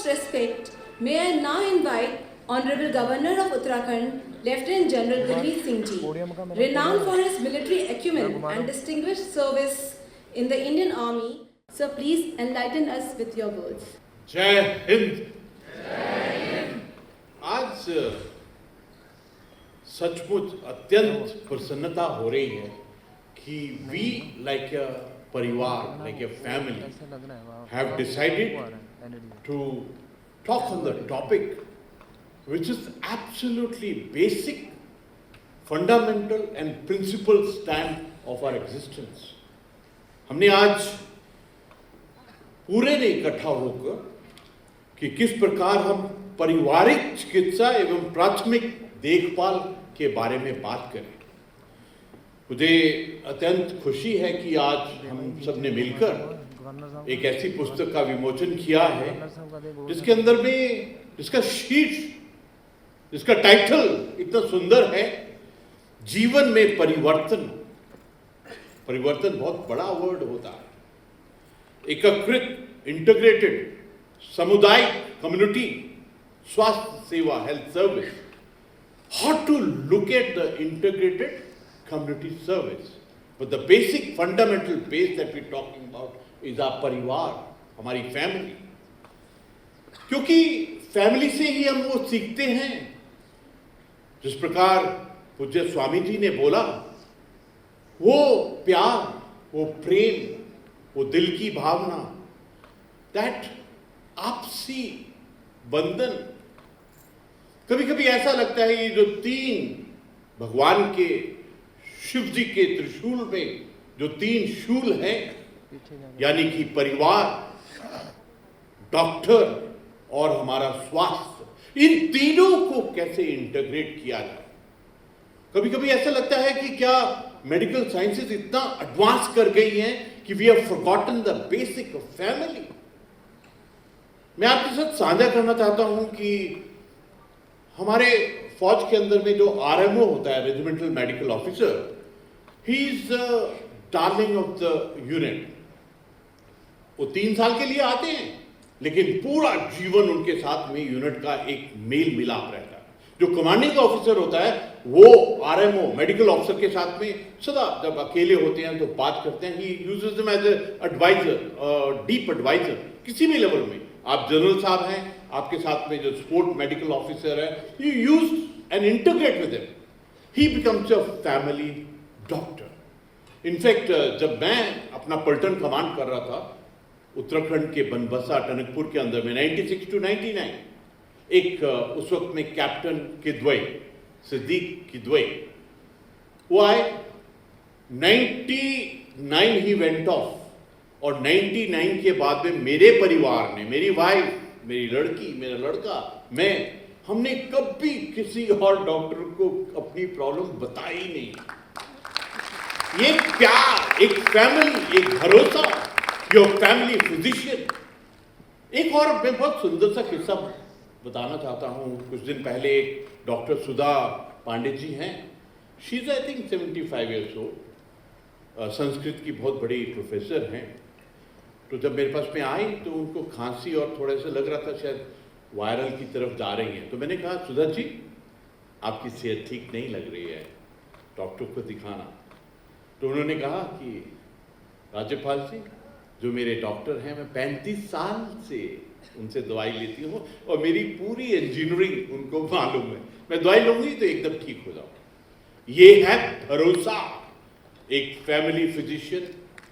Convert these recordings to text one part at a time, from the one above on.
utmost respect, may I now invite Honorable Governor of Uttarakhand, Lieutenant General Gurmeet Singh Ji, renowned for his military acumen and distinguished service in the Indian Army. So please enlighten us with your words. जय हिंद। आज सचमुच अत्यंत प्रसन्नता हो रही है कि we like a परिवार, like a family have decided to talk on the topic which is absolutely basic, fundamental and principal stand of our existence. हमने आज पूरे ने इकट्ठा होकर कि किस प्रकार हम पारिवारिक चिकित्सा एवं प्राथमिक देखभाल के बारे में बात करें। मुझे अत्यंत खुशी है कि आज हम सब ने मिलकर एक ऐसी पुस्तक का विमोचन किया है जिसके अंदर में जिसका शीर्ष, इसका टाइटल इतना सुंदर है, जीवन में परिवर्तन। परिवर्तन बहुत बड़ा वर्ड होता है। एकीकृत, इंटीग्रेटेड, सामुदायिक, कम्युनिटी, स्वास्थ्य सेवा, health service. How to look at the integrated community service, but the basic fundamental base that we talking about is our परिवार, हमारी फैमिली। क्योंकि फैमिली से ही हम वो सीखते हैं जिस प्रकार पूज्य स्वामी जी ने बोला, वो प्यार, वो प्रेम, वो दिल की भावना, दैट आपसी बंधन। कभी कभी ऐसा लगता है ये जो तीन भगवान के, शिव जी के त्रिशूल में जो तीन शूल हैं, यानी कि परिवार, डॉक्टर और हमारा स्वास्थ्य, इन तीनों को कैसे इंटीग्रेट किया जाए। कभी कभी ऐसा लगता है कि क्या मेडिकल साइंसेस इतना एडवांस कर गई हैं कि we have forgotten the basic of family. मैं आपके साथ साझा करना चाहता हूं कि हमारे फौज के अंदर में जो आरएमओ होता है, regimental medical officer, he is darling of the unit. वो 3 साल के लिए आते हैं, लेकिन पूरा जीवन उनके साथ में यूनिट का एक मेल मिलाप रहता है। जो कमांडिंग ऑफिसर होता है वो आरएमओ मेडिकल ऑफिसर के साथ में सदा जब अकेले होते हैं तो बात करते हैं। He uses them as advisor, deep advisor, किसी भी लेवल में। आप जनरल साहब हैं, आपके साथ में जो स्पोर्ट मेडिकल ऑफिसर है, you use and integrate with him. He becomes a family doctor. In fact जब मैं अपना पलटन कमांड कर रहा था उत्तराखंड के बनबसा, टनकपुर के अंदर में 96 to 99, एक उस वक्त में कैप्टन किदवई, सिद्दीक किदवई, वो आए। 99 ही वेंट ऑफ, और 99 के बाद में मेरे परिवार ने, मेरी वाइफ, मेरी लड़की, मेरा लड़का, मैं, हमने कभी किसी और डॉक्टर को अपनी प्रॉब्लम बताई नहीं। ये प्यार, एक फैमिली, एक भरोसा, योर फैमिली फिजिशियन। एक और मैं बहुत सुंदर सा किस्सा बताना चाहता हूँ। कुछ दिन पहले एक डॉक्टर सुधा पांडे जी हैं, she is I think 75 years old, Sanskrit की बहुत बड़ी प्रोफेसर हैं। तो जब मेरे पास में आई तो उनको खांसी और थोड़ा सा लग रहा था शायद वायरल की तरफ जा रही हैं। तो मैंने कहा, सुधा जी आपकी सेहत ठीक नहीं लग रही है, डॉक्टर को दिखाना। तो उन्होंने कहा कि राज्यपाल जी, जो मेरे डॉक्टर हैं, मैं 35 साल से उनसे दवाई लेती हूँ और मेरी पूरी इंजीनियरिंग उनको मालूम है, मैं दवाई लूंगी तो एकदम ठीक हो जाऊँ। ये है भरोसा, एक फैमिली फिजिशियन,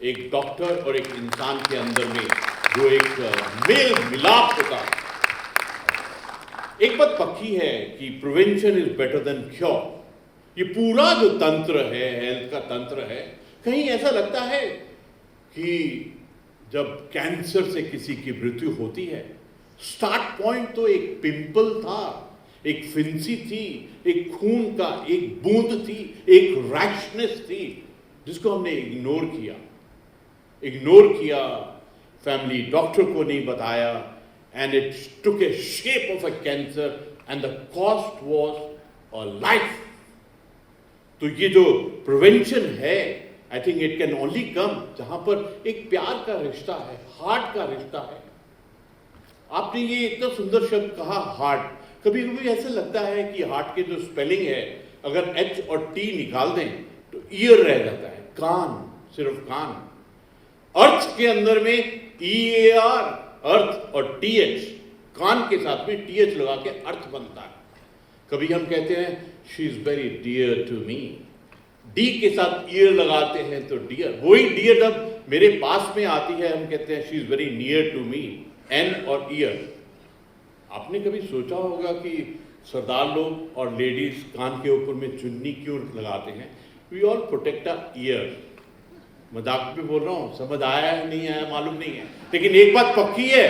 एक डॉक्टर और एक इंसान के अंदर में जो एक मेल मिलाप होता है। एक बात पक्की है कि prevention is better than cure. ये पूरा जो तंत्र है, हेल्थ का तंत्र है, कहीं ऐसा लगता है कि जब कैंसर से किसी की मृत्यु होती है, स्टार्ट पॉइंट तो एक पिंपल था, एक फिंसी थी, एक खून का एक बूंद थी, एक रैशनेस थी, जिसको हमने इग्नोर किया, फैमिली डॉक्टर को नहीं बताया, and it took A shape of a cancer and the cost was a life. तो ये जो प्रिवेंशन है, I think it can only come जहां पर एक प्यार का रिश्ता है, हार्ट का रिश्ता है। आपने ये इतना सुंदर शब्द कहा हार्ट। कभी कभी ऐसा लगता है कि हार्ट के जो स्पेलिंग है अगर एच और टी निकाल दें तो ईयर रह जाता है, कान, सिर्फ कान। अर्थ के अंदर में EAR, अर्थ, और TH, कान के साथ में TH लगा के अर्थ बनता है। कभी हम कहते हैं she is very dear to me, D के साथ ईयर लगाते हैं तो डियर। वही डियर जब मेरे पास में आती है हम कहते हैं she is very near to me, N और ईयर। आपने कभी सोचा होगा कि सरदार लोग और लेडीज कान के ऊपर में चुन्नी क्यों लगाते हैं? We all protect a ear. मजाक में बोल रहा हूं, समझ आया है नहीं आया मालूम नहीं है, लेकिन एक बात पक्की है,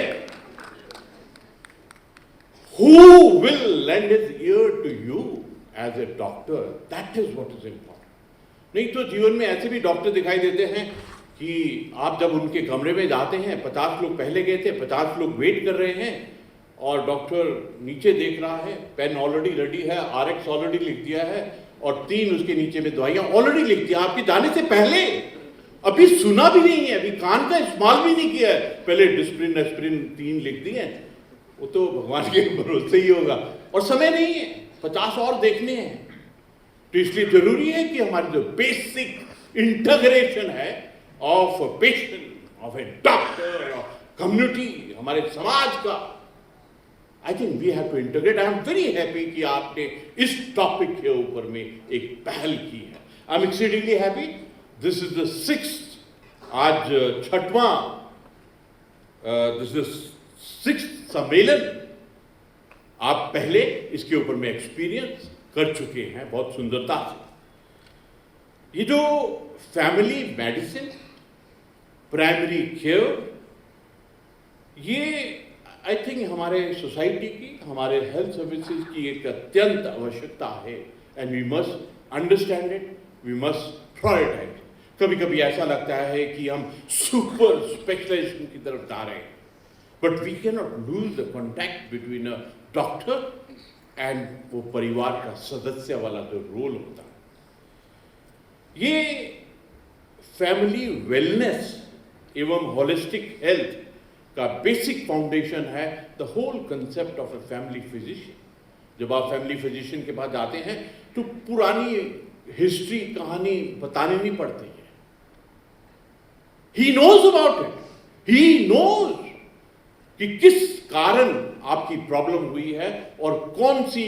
who will lend his ear to you as a doctor? That is what is important. नहीं तो जीवन में ऐसे भी डॉक्टर दिखाई देते हैं कि आप जब उनके कमरे में जाते हैं, 50 लोग पहले गए थे, 50 लोग वेट कर रहे हैं और डॉक्टर नीचे देख रहा है, पेन ऑलरेडी रेडी है, RX ऑलरेडी लिख दिया है और 3 उसके नीचे में दवाइयां ऑलरेडी लिख दिया आपके जाने से पहले। अभी सुना भी नहीं है, अभी कान का इस्तेमाल भी नहीं किया है, पहले डिस्प्रिन एस्प्रिन 3 लिख दिए। वो तो भगवान के भरोसे ही होगा और समय नहीं है, 50 और देखने हैं। तो इसलिए जरूरी है कि हमारी जो बेसिक इंटीग्रेशन है of patient, of a doctor, of community, हमारे समाज का, I think we have to integrate. I am very happy कि आपने इस टॉपिक के ऊपर में एक पहल की है। I am exceedingly happy. This is the 6th, आज 6वां, दिस इज 6th सम्मेलन। आप पहले इसके ऊपर में एक्सपीरियंस कर चुके हैं बहुत सुंदरता से। ये जो फैमिली मेडिसिन, प्राइमरी केयर, ये आई थिंक हमारे सोसाइटी की, हमारे हेल्थ सर्विसेज की एक अत्यंत आवश्यकता है and we must understand it, we must prioritise. कभी कभी ऐसा लगता है कि हम सुपर स्पेशलाइजेशन की तरफ जा रहे हैं, but we can not lose the contact between a doctor and वो परिवार का सदस्य वाला जो रोल होता है। ये फैमिली वेलनेस एवं होलिस्टिक हेल्थ का बेसिक फाउंडेशन है, the whole concept of a family physician. जब आप फैमिली फिजिशियन के पास जाते हैं तो पुरानी हिस्ट्री, कहानी बतानी नहीं पड़ती है। He knows about it, he knows कि किस कारण आपकी प्रॉब्लम हुई है और कौन सी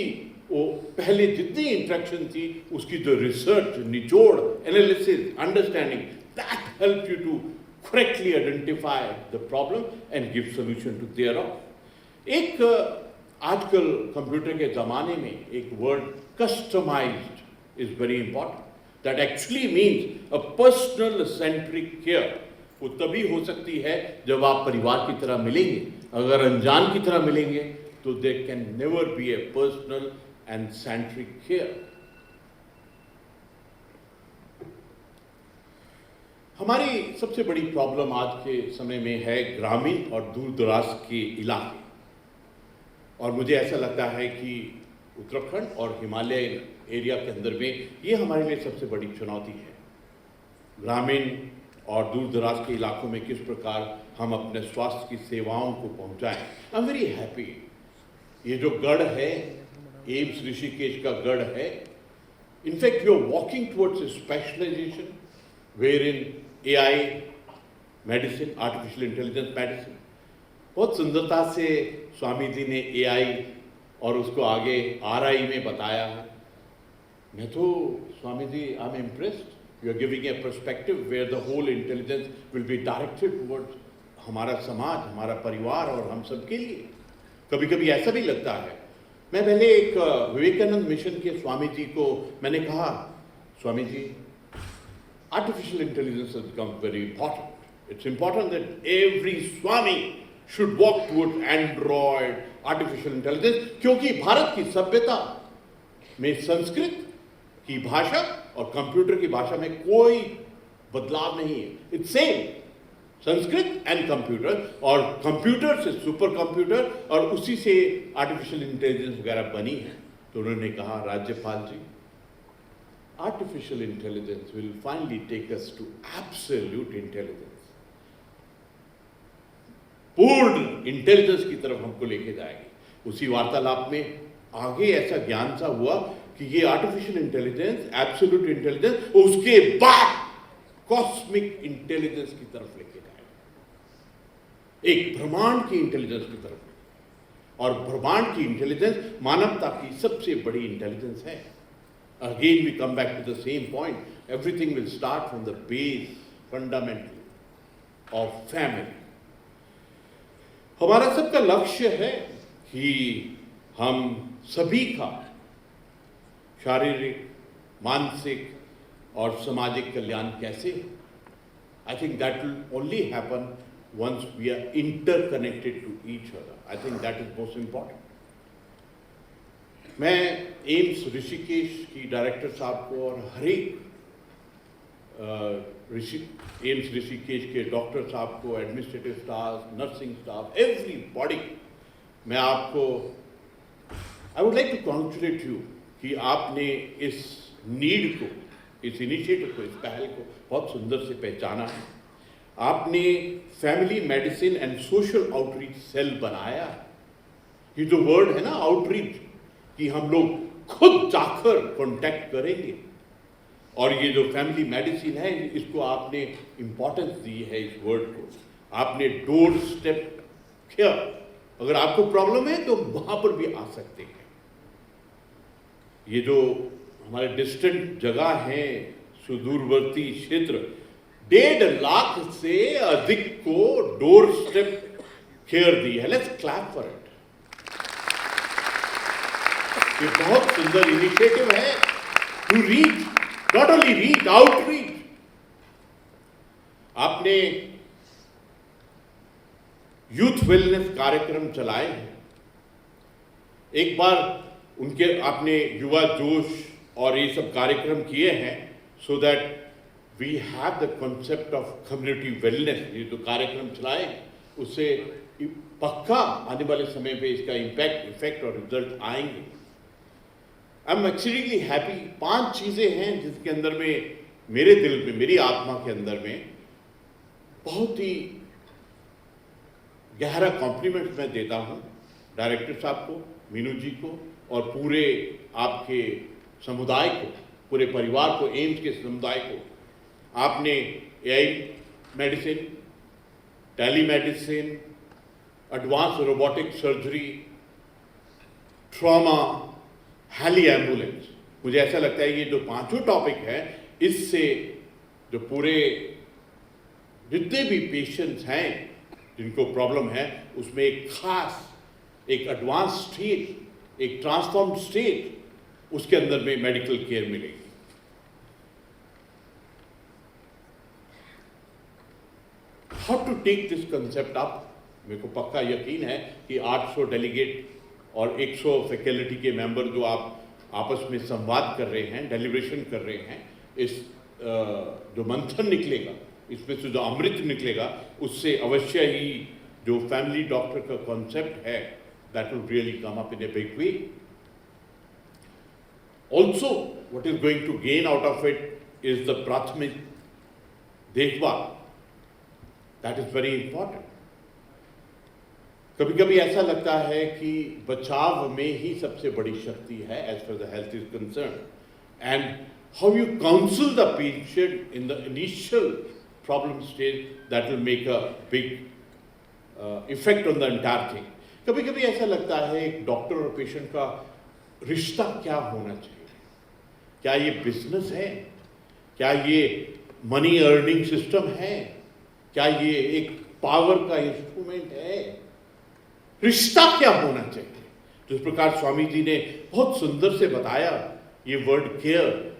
वो पहले जितनी इंट्रैक्शन थी उसकी जो रिसर्च, निचोड़, analysis, understanding, that help you to correctly identify the problem and give solution to thereof. एक आजकल कंप्यूटर के जमाने में एक word customised is very important. That actually means a personal centric care. वो तभी हो सकती है जब आप परिवार की तरह मिलेंगे। अगर अनजान की तरह मिलेंगे तो there can never be a personal and centric care. हमारी सबसे बड़ी प्रॉब्लम आज के समय में है ग्रामीण और दूर दराज के इलाके, और मुझे ऐसा लगता है कि उत्तराखंड और हिमालय एरिया के अंदर में ये हमारे लिए सबसे बड़ी चुनौती है। ग्रामीण और दूर दराज के इलाकों में किस प्रकार हम अपने स्वास्थ्य की सेवाओं को पहुंचाएं। आई एम वेरी हैप्पी, ये जो गढ़ है, एम्स ऋषिकेश का गढ़ है, in fact you are walking towards specialisation where in AI medicine, artificial intelligence medicine. बहुत सुंदरता से स्वामी जी ने AI और उसको आगे RI में बताया है। मैं तो Swami ji, I am impressed. You are giving a perspective where the whole intelligence will be directed towards हमारा समाज, हमारा परिवार और हम सबके लिए। कभी कभी ऐसा भी लगता है, मैं पहले एक विवेकानंद मिशन के स्वामी जी को मैंने कहा, Swami ji, artificial intelligence has become very important. It's important that every Swami should walk towards Android, artificial intelligence, क्योंकि भारत की सभ्यता में संस्कृत की भाषा और कंप्यूटर की भाषा में कोई बदलाव नहीं है। It's same, Sanskrit and computer, और कंप्यूटर से सुपर कंप्यूटर और उसी से आर्टिफिशियल इंटेलिजेंस वगैरह बनी है। तो उन्होंने कहा, राज्यपाल जी, artificial intelligence will finally take us to absolute intelligence. पूर्ण इंटेलिजेंस की तरफ हमको लेके जाएगी। उसी वार्तालाप में आगे ऐसा ज्ञान सा हुआ कि ये आर्टिफिशियल इंटेलिजेंस, एब्सोल्यूट इंटेलिजेंस, उसके बाद कॉस्मिक इंटेलिजेंस की तरफ लेके जाएगा, एक ब्रह्मांड की इंटेलिजेंस की तरफ। और ब्रह्मांड की इंटेलिजेंस मानवता की सबसे बड़ी इंटेलिजेंस है। Again we come back to the same point, everything will start from the base fundamental of family. हमारा सबका लक्ष्य है कि हम सभी का शारीरिक, मानसिक और सामाजिक कल्याण कैसे हो। I think that will only happen once we are interconnected to each other. I think that is most important. मैं एम्स ऋषिकेश की डायरेक्टर साहब को और हर एक एम्स ऋषिकेश के डॉक्टर साहब को, administrative staff, nursing staff, everybody, मैं आपको I would like to congratulate you कि आपने इस नीड को, इस इनिशिएटिव को, इस पहल को बहुत सुंदर से पहचाना है। आपने family medicine and social outreach cell बनाया। ये जो वर्ड है ना आउटरीच, कि हम लोग खुद जाकर कांटेक्ट करेंगे, और ये जो फैमिली मेडिसिन है इसको आपने इंपॉर्टेंस दी है, इस वर्ड को आपने डोर स्टेप किया। अगर आपको प्रॉब्लम है तो वहां पर भी आ सकते हैं। ये जो हमारे डिस्टेंट जगह है, सुदूरवर्ती क्षेत्र, 1.5 लाख से अधिक को डोर स्टेप केयर दी है। Let's clap for it. ये बहुत सुंदर इनिशिएटिव है to reach, not only reach, outreach. आपने यूथ वेलनेस कार्यक्रम चलाए हैं। एक बार उनके आपने युवा जोश और ये सब कार्यक्रम किए हैं, so that we have the concept of community wellness. ये जो कार्यक्रम चलाए उससे पक्का आने वाले समय पे इसका इफेक्ट और रिजल्ट आएंगे। I am एक्सीडली happy. 5 चीजें हैं जिसके अंदर में मेरे दिल में, मेरी आत्मा के अंदर में बहुत ही गहरा कॉम्प्लीमेंट मैं देता हूं डायरेक्टर साहब को, मीनू जी को, और पूरे आपके समुदाय को, पूरे परिवार को, एम्स के समुदाय को। आपने AI medicine, telemedicine, advance robotic surgery, trauma, heli ambulance, मुझे ऐसा लगता है ये जो 5 टॉपिक है, इससे जो पूरे जितने भी पेशेंट्स हैं जिनको प्रॉब्लम है, उसमें एक खास, एक एडवांस स्टेज, एक ट्रांसफॉर्म्ड स्टेज, उसके अंदर में मेडिकल केयर मिलेगी। How to take this concept up? मेरे को पक्का यकीन है कि 800 डेलीगेट और 100 फैकल्टी के मेंबर जो आप आपस में संवाद कर रहे हैं, डेलिब्रेशन कर रहे हैं, इस जो मंथन निकलेगा, इसमें से जो अमृत निकलेगा, उससे अवश्य ही जो फैमिली डॉक्टर का कॉन्सेप्ट है, that will really come up in a big way. Also what is going to gain out of it is the प्राथमिक देखभाल। That is very important. कभी कभी ऐसा लगता है कि बचाव में ही सबसे बड़ी शक्ति है as far the health is concern, and how you council the patient in the initial problem stage, that will make a big effect on the entire thing. कभी कभी ऐसा लगता है एक डॉक्टर और पेशेंट का रिश्ता क्या होना चाहिए? क्या ये बिजनेस है? क्या ये मनी अर्निंग सिस्टम है? क्या ये एक पावर का इंस्ट्रूमेंट है? रिश्ता क्या होना चाहिए? जिस प्रकार स्वामी जी ने बहुत सुंदर से बताया, ये वर्ड केयर,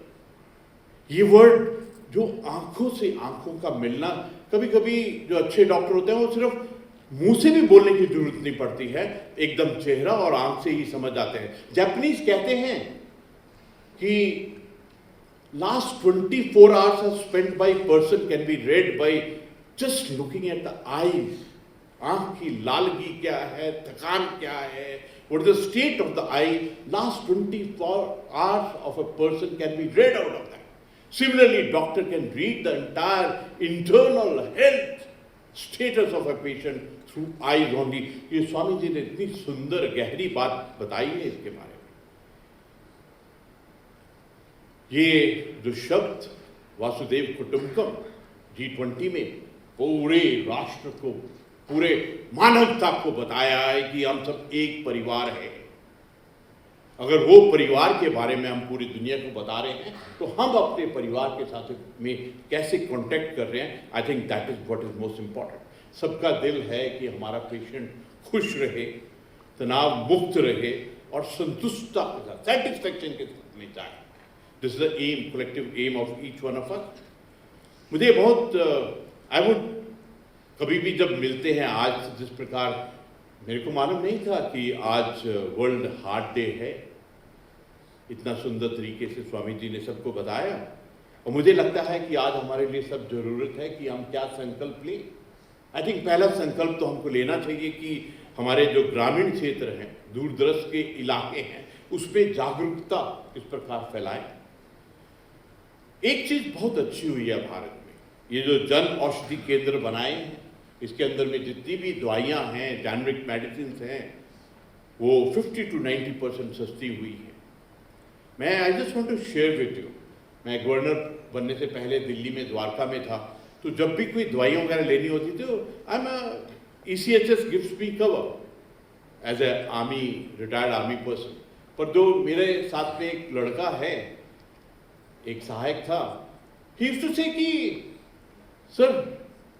ये वर्ड जो आंखों से आंखों का मिलना, कभी कभी जो अच्छे डॉक्टर होते हैं वो सिर्फ मुंह से भी बोलने की जरूरत नहीं पड़ती है, एकदम चेहरा और आंख से ही समझ आते हैं। जापानीज कहते हैं कि last 24 hours are spent by person can be read by just looking at the eyes. आंख की लालगी क्या है, थकान क्या है, what is the state of the eye, last 24 hours of a person can be read out of that. Similarly, doctor can read the entire internal health status of a patient through eyes only. ये स्वामी जी ने इतनी सुंदर गहरी बात बताई है इसके बारे में। ये जो शब्द वासुदेव कुटुंबकम G20 में पूरे राष्ट्र को, पूरे मानवता को बताया है कि हम सब एक परिवार है। अगर वो परिवार के बारे में हम पूरी दुनिया को बता रहे हैं तो हम अपने परिवार के साथ में कैसे कांटेक्ट कर रहे हैं, I think that is what is most important. सबका दिल है कि हमारा पेशेंट खुश रहे, तनाव मुक्त रहे और संतुष्टता के साथ, सेटिस्फैक्शन के साथ में जाए। This is the aim, collective aim of each one of us. मुझे बहुत आई वुड, कभी भी जब मिलते हैं आज जिस प्रकार, मेरे को मालूम नहीं था कि आज वर्ल्ड हार्ट डे है। इतना सुंदर तरीके से स्वामी जी ने सबको बताया और मुझे लगता है कि आज हमारे लिए सब जरूरत है कि हम क्या संकल्प लें। आई थिंक पहला संकल्प तो हमको लेना चाहिए कि हमारे जो ग्रामीण क्षेत्र हैं, दूर दराज के इलाके हैं, उसमें जागरूकता इस प्रकार फैलाएं। एक चीज बहुत अच्छी हुई है भारत में, ये जो जन औषधि केंद्र बनाए हैं, इसके अंदर में जितनी भी दवाइयाँ हैं, जेनरिक मेडिसिन हैं, वो 50 to 90% सस्ती हुई है। मैं I just want to share with you, मैं गवर्नर बनने से पहले दिल्ली में द्वारका में था, तो जब भी कोई दवाइयाँ वगैरह लेनी होती थी, I am ECHS gives me cover as a army, retired army person. पर जो मेरे साथ में एक लड़का है, एक सहायक था, ही यूज्ड टू से कि सर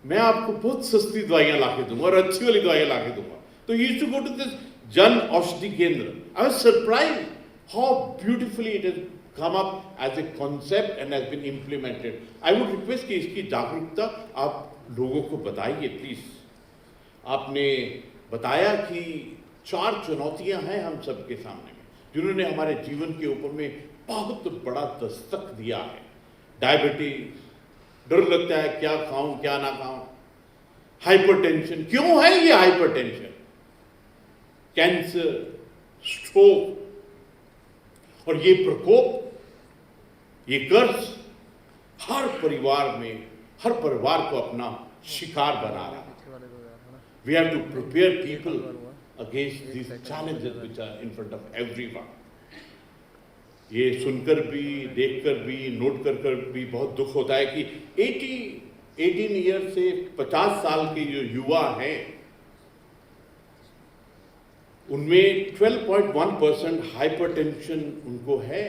मैं आपको बहुत सस्ती दवाइयाँ ला के दूंगा और अच्छी वाली दवाइयाँ ला के दूंगा। तो he used to go to this Jan Aushadhi Kendra. I was surprised how beautifully it has come up as a concept and has been implemented. I would request कि इसकी जागरूकता आप लोगों को बताइए प्लीज। आपने बताया कि 4 चुनौतियां हैं हम सबके सामने में, जिन्होंने हमारे जीवन के ऊपर में बहुत बड़ा दस्तक दिया है। डायबिटीज, डर लगता है क्या खाऊं क्या ना खाऊं। हाइपरटेंशन, क्यों है ये हाइपरटेंशन? कैंसर, स्ट्रोक, और ये प्रकोप, ये कर्ज हर परिवार में, हर परिवार को अपना शिकार बना रहा है। We have to prepare people against these challenges which are in front of everyone. ये सुनकर भी, देखकर भी, नोट कर भी बहुत दुख होता है कि 18 ईयर से 50 साल के जो युवा हैं, उनमें 12.1% हाइपरटेंशन उनको है।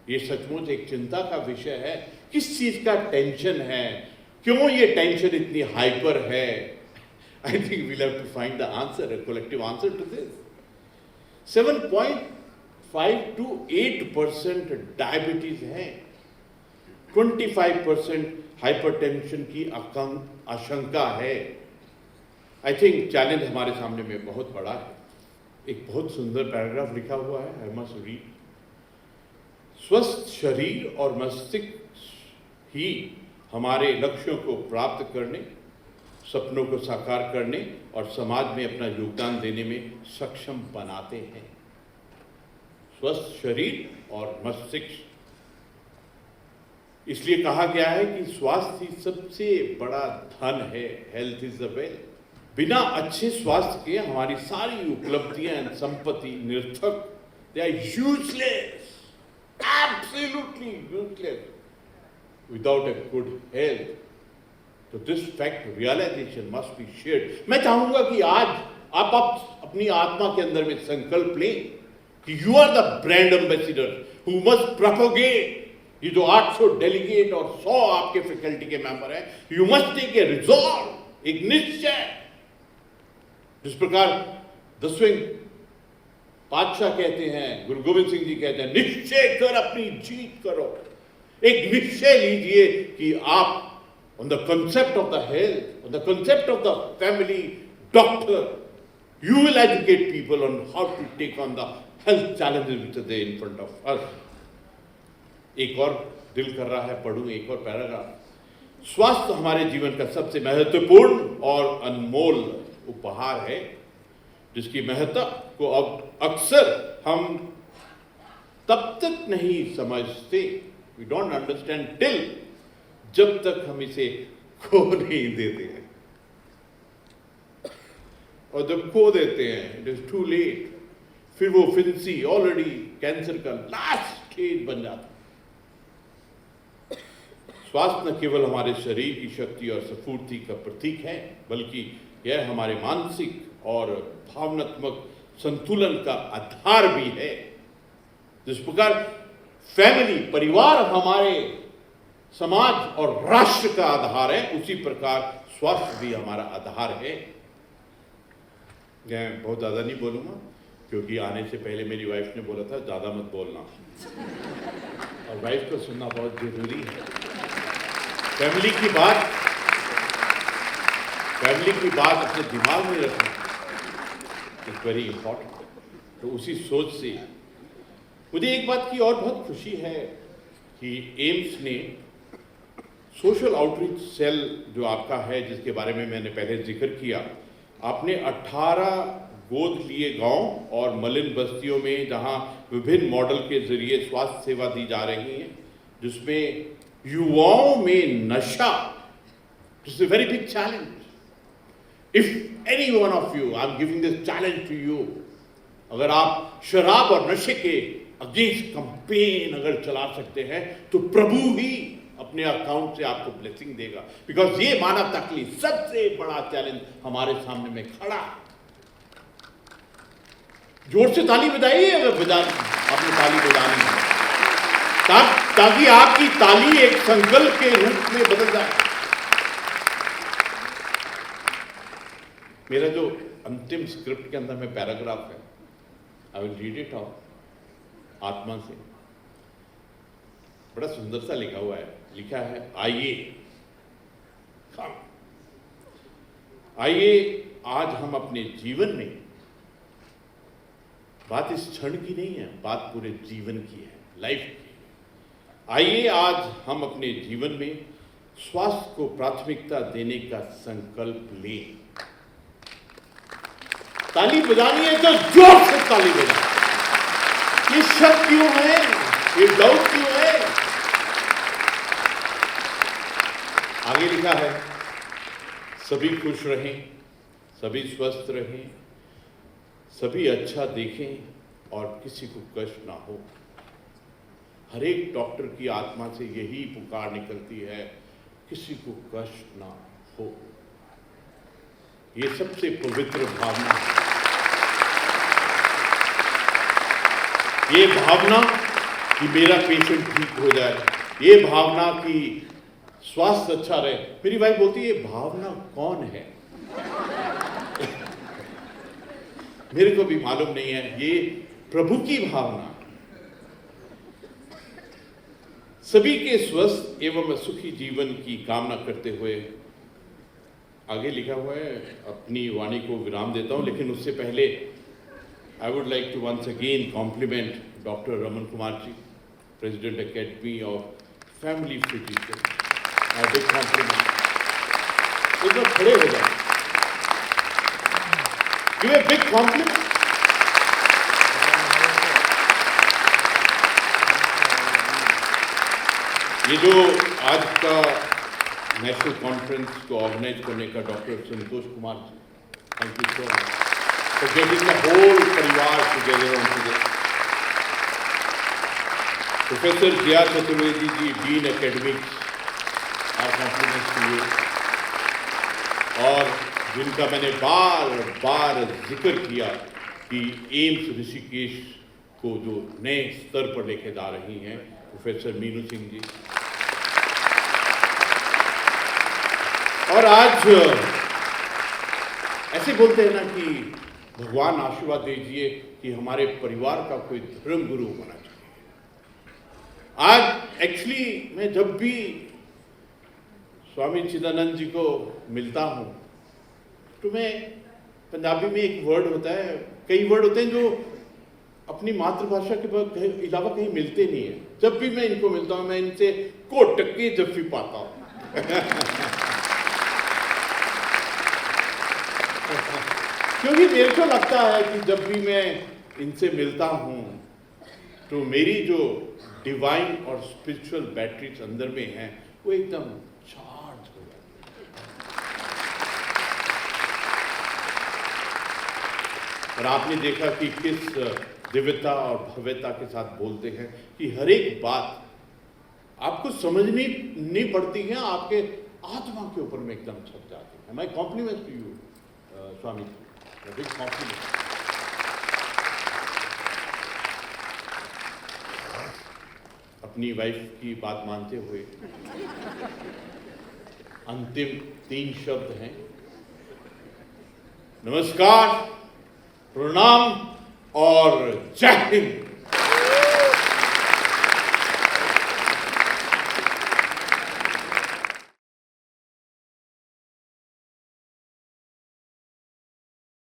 ये सचमुच एक चिंता का विषय है। किस चीज का टेंशन है? क्यों ये टेंशन इतनी हाइपर है? I think we'll have to find the answer, a collective answer to this. 7.5 to 8% diabetes है, 25% हाइपरटेंशन की आशंका है। आई थिंक चैलेंज हमारे सामने में बहुत बड़ा है। एक बहुत सुंदर पैराग्राफ लिखा हुआ है, आई मस्ट रीड। स्वस्थ शरीर और मस्तिष्क ही हमारे लक्ष्यों को प्राप्त करने, सपनों को साकार करने और समाज में अपना योगदान देने में सक्षम बनाते हैं। स्वस्थ शरीर और मस्तिष्क, इसलिए कहा गया है कि स्वास्थ्य ही सबसे बड़ा धन है। Health is the wealth. बिना अच्छे स्वास्थ्य के हमारी सारी उपलब्धियां एंड संपत्ति निरर्थक, they are useless, absolutely useless without a good health. तो this fact realisation must be shared. मैं चाहूंगा कि आज आप अपनी आत्मा के अंदर में संकल्प लें कि you are the brand ambassador who must propagate. ये जो 800 डेलीगेट और 100 आपके फैकल्टी के मेंबर हैं, you must take a resolve, एक निश्चय। जिस प्रकार 10वें पातशाह कहते हैं, गुरु गोविंद सिंह जी कहते हैं, निश्चय कर अपनी जीत करो। एक निश्चय लीजिए कि आप on the concept of the health, on the concept of the family doctor, you will educate people on how to take on the health challenges which are there in front of us. एक और दिल कर रहा है पढ़ूं एक और paragraph. स्वास्थ्य हमारे जीवन का सबसे महत्वपूर्ण और अनमोल उपहार है, जिसकी महत्ता को अब अक्सर हम तब तक नहीं समझते, we don't understand till, जब तक हम इसे खो नहीं देते हैं। और जब खो देते हैं इट इज टू लेट, फिर वो फिंसी ऑलरेडी कैंसर का लास्ट स्टेज बन जाता है। स्वास्थ्य न केवल हमारे शरीर की शक्ति और स्फूर्ति का प्रतीक है, बल्कि यह हमारे मानसिक और भावनात्मक संतुलन का आधार भी है। जिस प्रकार फैमिली, परिवार हमारे समाज और राष्ट्र का आधार है, उसी प्रकार स्वास्थ्य भी हमारा आधार है। मैं बहुत ज़्यादा नहीं बोलूँगा, क्योंकि आने से पहले मेरी वाइफ ने बोला था ज़्यादा मत बोलना, और वाइफ को सुनना बहुत जरूरी है। फैमिली की बात अपने दिमाग में रखना इज वेरी इंपॉर्टेंट। तो उसी सोच से मुझे एक बात की और बहुत खुशी है कि एम्स ने सोशल आउटरीच सेल जो आपका है, जिसके बारे में मैंने पहले जिक्र किया, आपने 18 गोद लिए गांव और मलिन बस्तियों में, जहां विभिन्न मॉडल के जरिए स्वास्थ्य सेवा दी जा रही है, जिसमें युवाओं में नशा, it's a very big challenge. If any one of you, I am giving this challenge to you, अगर आप शराब और नशे के अगेंस्ट कंपेन अगर चला सकते हैं, तो प्रभु ही अपने अकाउंट से आपको ब्लेसिंग देगा, बिकॉज ये मानवता के लिए सबसे बड़ा चैलेंज हमारे सामने में खड़ा है। जोर से ताली बजाइए अगर आपने ताली बजानी है, ताकि आपकी ताली एक संकल्प के रूप में बदल जाए। मेरा जो अंतिम स्क्रिप्ट के अंदर में पैराग्राफ है, I will read it out आत्मा से। बड़ा सुंदर सा लिखा हुआ है, लिखा है आइए आज हम अपने जीवन में, बात इस क्षण की नहीं है, बात पूरे जीवन की है, लाइफ की। आइए आज हम अपने जीवन में स्वास्थ्य को प्राथमिकता देने का संकल्प लें। ताली बजानी है तो जोर से ताली बजाएं। ये शक क्यों है, ये डाउट क्यों है? आगे लिखा है, सभी खुश रहें, सभी स्वस्थ रहें, सभी अच्छा देखें और किसी को कष्ट ना हो। हर एक डॉक्टर की आत्मा से यही पुकार निकलती है, किसी को कष्ट ना हो। ये सबसे पवित्र भावना है। ये भावना कि मेरा पेशेंट ठीक हो जाए, ये भावना कि स्वास्थ्य अच्छा रहे। मेरी वाइफ बोलती है, ये भावना कौन है? मेरे को भी मालूम नहीं है, ये प्रभु की भावना। सभी के स्वस्थ एवं सुखी जीवन की कामना करते हुए, आगे लिखा हुआ है, अपनी वाणी को विराम देता हूं, लेकिन उससे पहले I would like to once again compliment Dr. Raman Kumar ji, President Academy of Family Physicians. A big compliment. एक बार खड़े हो जाओ. Give a big compliment. ये जो आज का नेशनल कॉन्फ्रेंस को ऑर्गेनाइज करने का doctor Santosh Kumar ji, thank you so much for getting the whole परिवार together on today. Professor Jia Chaturvedi ji, Dean Academics, our compliments to you. और जिनका मैंने बार बार जिक्र किया कि एम्स ऋषिकेश को जो नए स्तर पर लेके जा रही हैं, प्रोफेसर मीनू सिंह जी। और आज ऐसे बोलते हैं ना कि भगवान आशीर्वाद दीजिए कि हमारे परिवार का कोई धर्म गुरु होना चाहिए। आज एक्चुअली मैं जब भी स्वामी चिदानंद जी को मिलता हूँ, तो मैं पंजाबी में एक वर्ड होता है, कई वर्ड होते हैं जो अपनी मातृभाषा के अलावा कहीं मिलते नहीं है। जब भी मैं इनको मिलता हूँ, मैं इनसे कोटक के जफ्फी पाता हूँ। क्योंकि मेरे को लगता है कि जब भी मैं इनसे मिलता हूँ, तो मेरी जो डिवाइन और स्पिरिचुअल बैटरीज अंदर में हैं, वो एकदम चार्ज हो जाती और आपने देखा कि किस दिव्यता और भव्यता के साथ बोलते हैं कि हर एक बात आपको समझनी नहीं पड़ती है, आपके आत्मा के ऊपर में एकदम छप जाती है। My compliment to you Swami ji, big compliment. अपनी वाइफ की बात मानते हुए अंतिम 3 शब्द हैं, नमस्कार, प्रणाम और जय हिंद।